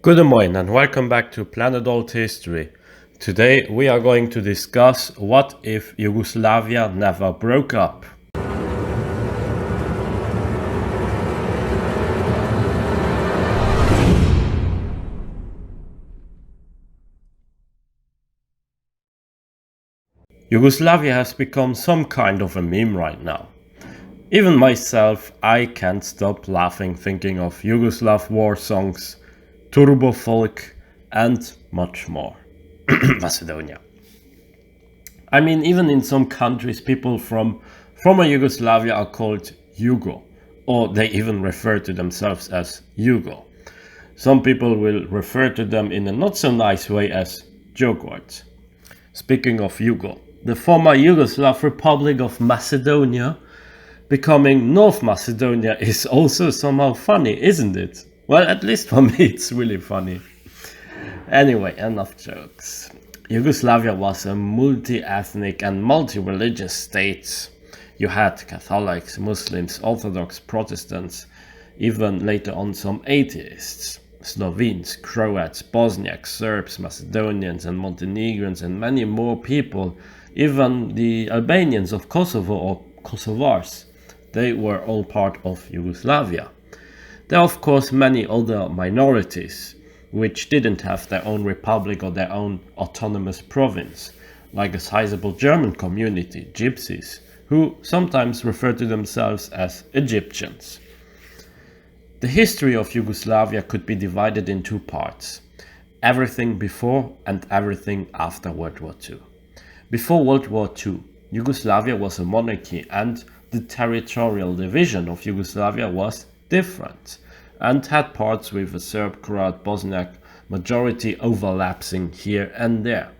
Good morning and welcome back to Planet Althistory. Today we are going to discuss what if Yugoslavia never broke up. Yugoslavia has become some kind of a meme right now. Even myself, I can't stop laughing thinking of Yugoslav war songs, Turbo Folk, and much more. Macedonia. I mean, even in some countries, people from former Yugoslavia are called Yugo, or they even refer to themselves as Yugo. Some people will refer to them in a not so nice way as joke words. Speaking of Yugo, the former Yugoslav Republic of Macedonia becoming North Macedonia is also somehow funny, isn't it? Well, at least for me, it's really funny. Anyway, enough jokes. Yugoslavia was a multi-ethnic and multi-religious state. You had Catholics, Muslims, Orthodox, Protestants, even later on some atheists. Slovenes, Croats, Bosniaks, Serbs, Macedonians and Montenegrins and many more people, even the Albanians of Kosovo or Kosovars. They were all part of Yugoslavia. There are of course many other minorities which didn't have their own republic or their own autonomous province, like a sizable German community, Gypsies, who sometimes refer to themselves as Egyptians. The history of Yugoslavia could be divided in two parts: everything before and everything after World War II. Before World War II, Yugoslavia was a monarchy and the territorial division of Yugoslavia was different and had parts with a Serb, Croat, Bosniak majority overlapping here and there.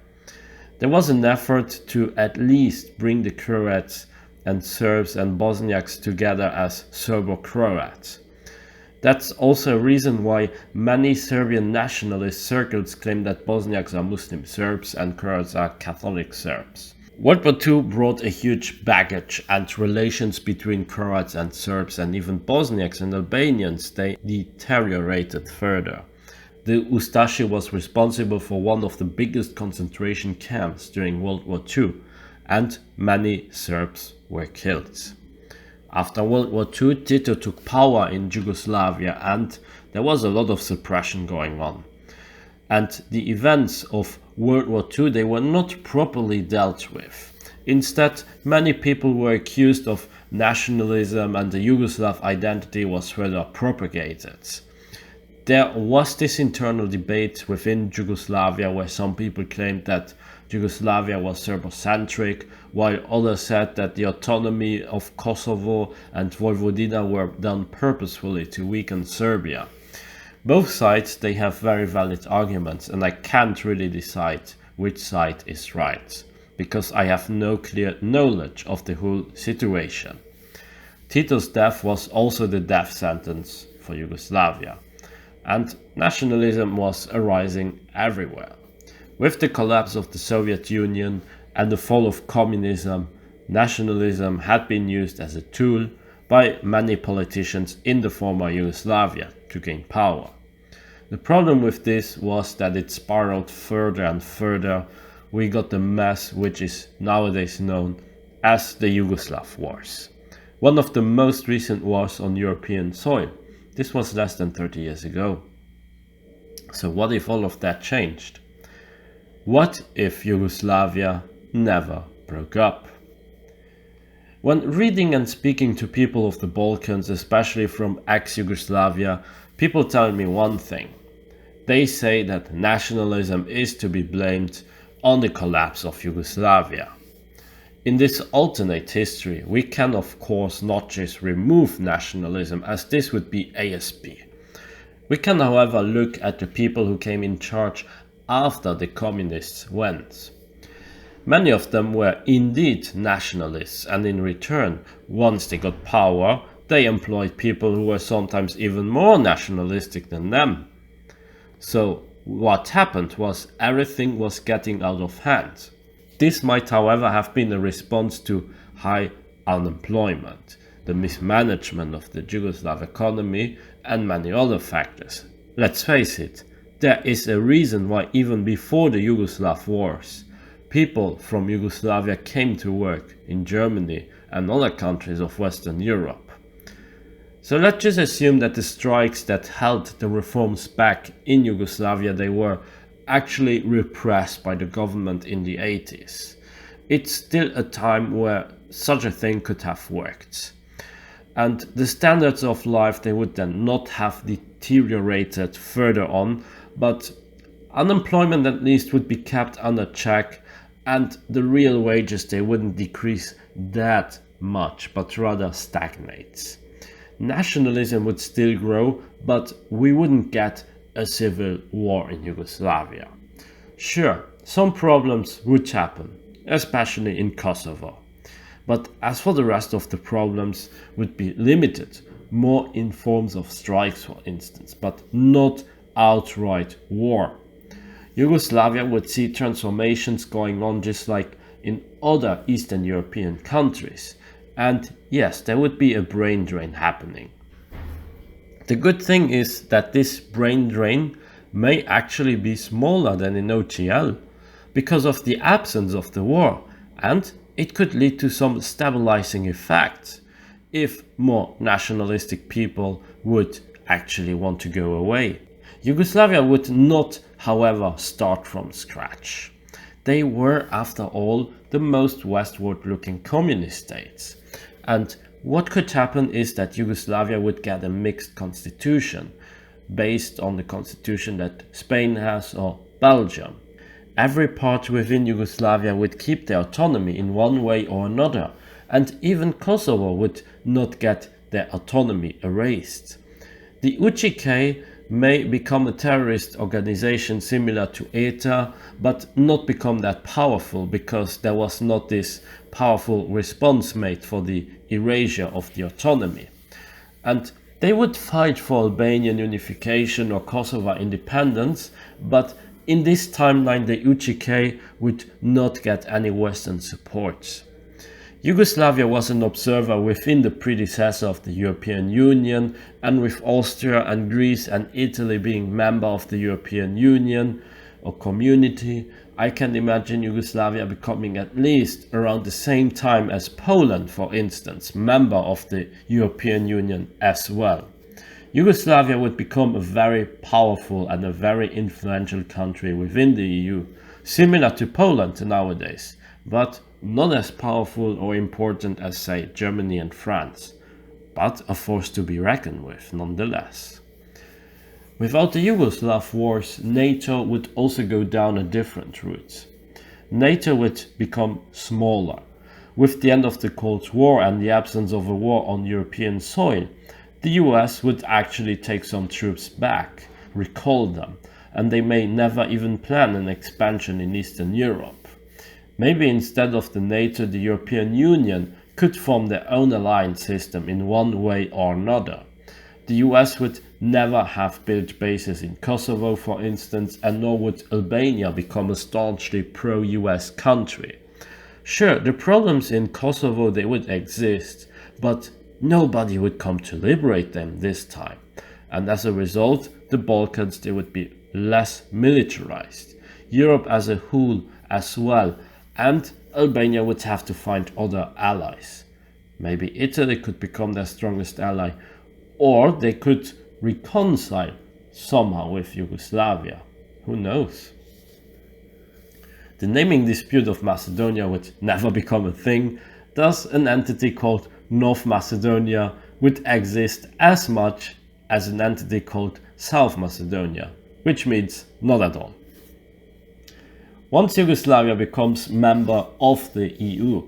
There was an effort to at least bring the Croats and Serbs and Bosniaks together as Serbo-Croats. That's also a reason why many Serbian nationalist circles claim that Bosniaks are Muslim Serbs and Croats are Catholic Serbs. World War II brought a huge baggage, and relations between Croats and Serbs and even Bosniaks and Albanians they deteriorated further. The Ustashi was responsible for one of the biggest concentration camps during World War II, and many Serbs were killed. After World War II, Tito took power in Yugoslavia and there was a lot of suppression going on. And the events of World War II, they were not properly dealt with. Instead, many people were accused of nationalism and the Yugoslav identity was further propagated. There was this internal debate within Yugoslavia where some people claimed that Yugoslavia was Serbo-centric, while others said that the autonomy of Kosovo and Vojvodina were done purposefully to weaken Serbia. Both sides, they have very valid arguments and I can't really decide which side is right, because I have no clear knowledge of the whole situation. Tito's death was also the death sentence for Yugoslavia, and nationalism was arising everywhere. With the collapse of the Soviet Union and the fall of communism, nationalism had been used as a tool by many politicians in the former Yugoslavia to gain power. The problem with this was that it spiraled further and further. We got the mess which is nowadays known as the Yugoslav Wars. One of the most recent wars on European soil. This was less than 30 years ago. So what if all of that changed? What if Yugoslavia never broke up? When reading and speaking to people of the Balkans, especially from ex-Yugoslavia, people tell me one thing. They say that nationalism is to be blamed on the collapse of Yugoslavia. In this alternate history, we can of course not just remove nationalism, as this would be ASP. We can however look at the people who came in charge after the communists went. Many of them were indeed nationalists, and in return, once they got power, they employed people who were sometimes even more nationalistic than them. So what happened was everything was getting out of hand. This might however have been a response to high unemployment, the mismanagement of the Yugoslav economy and many other factors. Let's face it, There is a reason why even before the Yugoslav wars, people from Yugoslavia came to work in Germany and other countries of Western Europe. So let's just assume that the strikes that held the reforms back in Yugoslavia, they were actually repressed by the government in the 80s. It's still a time where such a thing could have worked. And the standards of life, they would then not have deteriorated further on, but unemployment at least would be kept under check, and the real wages, they wouldn't decrease that much, but rather stagnate. Nationalism would still grow, but we wouldn't get a civil war in Yugoslavia. Sure, some problems would happen, especially in Kosovo. But as for the rest of the problems, would be limited, more in forms of strikes for instance, but not outright war. Yugoslavia would see transformations going on just like in other Eastern European countries. And yes, there would be a brain drain happening. The good thing is that this brain drain may actually be smaller than in OTL because of the absence of the war, and it could lead to some stabilizing effects if more nationalistic people would actually want to go away. Yugoslavia would not, however, start from scratch. They were, after all, the most westward-looking communist states. And what could happen is that Yugoslavia would get a mixed constitution, based on the constitution that Spain has or Belgium. Every part within Yugoslavia would keep their autonomy in one way or another, and even Kosovo would not get their autonomy erased. The UCK may become a terrorist organization similar to ETA, but not become that powerful because there was not this powerful response made for the erasure of the autonomy. And they would fight for Albanian unification or Kosovo independence, but in this timeline the UCK would not get any Western support. Yugoslavia was an observer within the predecessor of the European Union, and with Austria and Greece and Italy being member of the European Union or community, I can imagine Yugoslavia becoming at least around the same time as Poland, for instance, member of the European Union as well. Yugoslavia would become a very powerful and a very influential country within the EU, similar to Poland nowadays, but not as powerful or important as, say, Germany and France, but a force to be reckoned with nonetheless. Without the Yugoslav wars, NATO would also go down a different route. NATO would become smaller. With the end of the Cold War and the absence of a war on European soil, the US would actually take some troops back, recall them, and they may never even plan an expansion in Eastern Europe. Maybe instead of the NATO, the European Union could form their own alliance system in one way or another. The US would never have built bases in Kosovo, for instance, and nor would Albania become a staunchly pro-US country. Sure, the problems in Kosovo, they would exist, but nobody would come to liberate them this time. And as a result, the Balkans, they would be less militarized. Europe as a whole as well, and Albania would have to find other allies. Maybe Italy could become their strongest ally, or they could reconcile somehow with Yugoslavia. Who knows? The naming dispute of Macedonia would never become a thing, thus an entity called North Macedonia would exist as much as an entity called South Macedonia, which means not at all. Once Yugoslavia becomes member of the EU,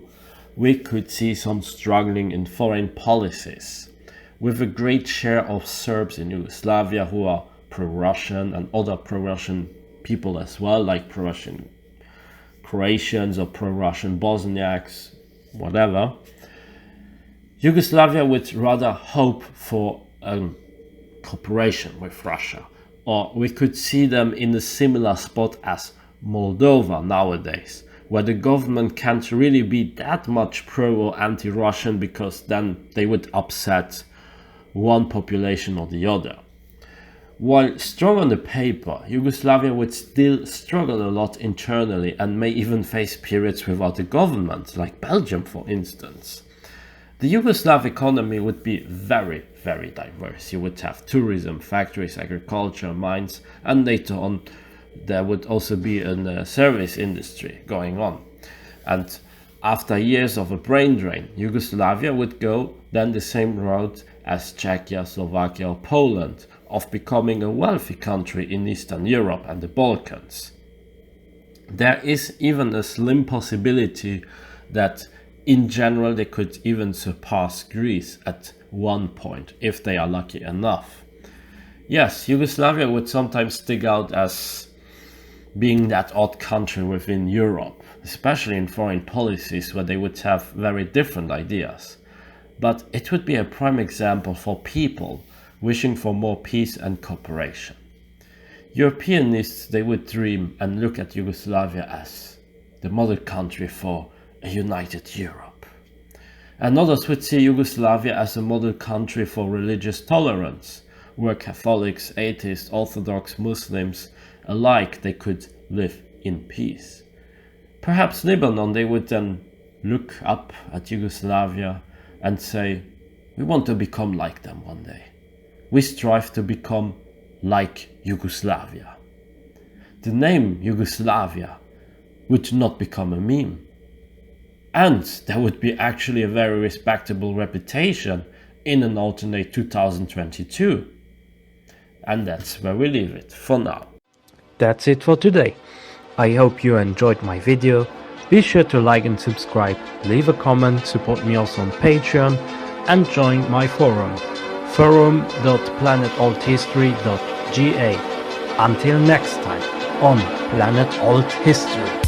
we could see some struggling in foreign policies, with a great share of Serbs in Yugoslavia who are pro-Russian and other pro-Russian people as well, like pro-Russian Croatians or pro-Russian Bosniaks, whatever. Yugoslavia would rather hope for cooperation with Russia, or we could see them in a similar spot as Moldova nowadays, where the government can't really be that much pro or anti-Russian because then they would upset one population or the other. While strong on the paper, Yugoslavia would still struggle a lot internally and may even face periods without a government, like Belgium for instance. The Yugoslav economy would be very, very diverse. You would have tourism, factories, agriculture, mines, and later on there would also be a service industry going on. And after years of a brain drain, Yugoslavia would go then the same route as Czechia, Slovakia or Poland, of becoming a wealthy country in Eastern Europe and the Balkans. There is even a slim possibility that in general they could even surpass Greece at one point, if they are lucky enough. Yes, Yugoslavia would sometimes stick out as being that odd country within Europe, especially in foreign policies where they would have very different ideas. But it would be a prime example for people wishing for more peace and cooperation. Europeanists, they would dream and look at Yugoslavia as the model country for a united Europe. And others would see Yugoslavia as a model country for religious tolerance, where Catholics, atheists, Orthodox, Muslims alike they could live in peace. Perhaps Lebanon, they would then look up at Yugoslavia and say, we want to become like them one day. We strive to become like Yugoslavia. The name Yugoslavia would not become a meme. And there would be actually a very respectable reputation in an alternate 2022. And that's where we leave it for now. That's it for today. I hope you enjoyed my video. Be sure to like and subscribe, leave a comment, support me also on Patreon, and join my forum, forum.planetalthistory.ga. Until next time on Planet Alt History.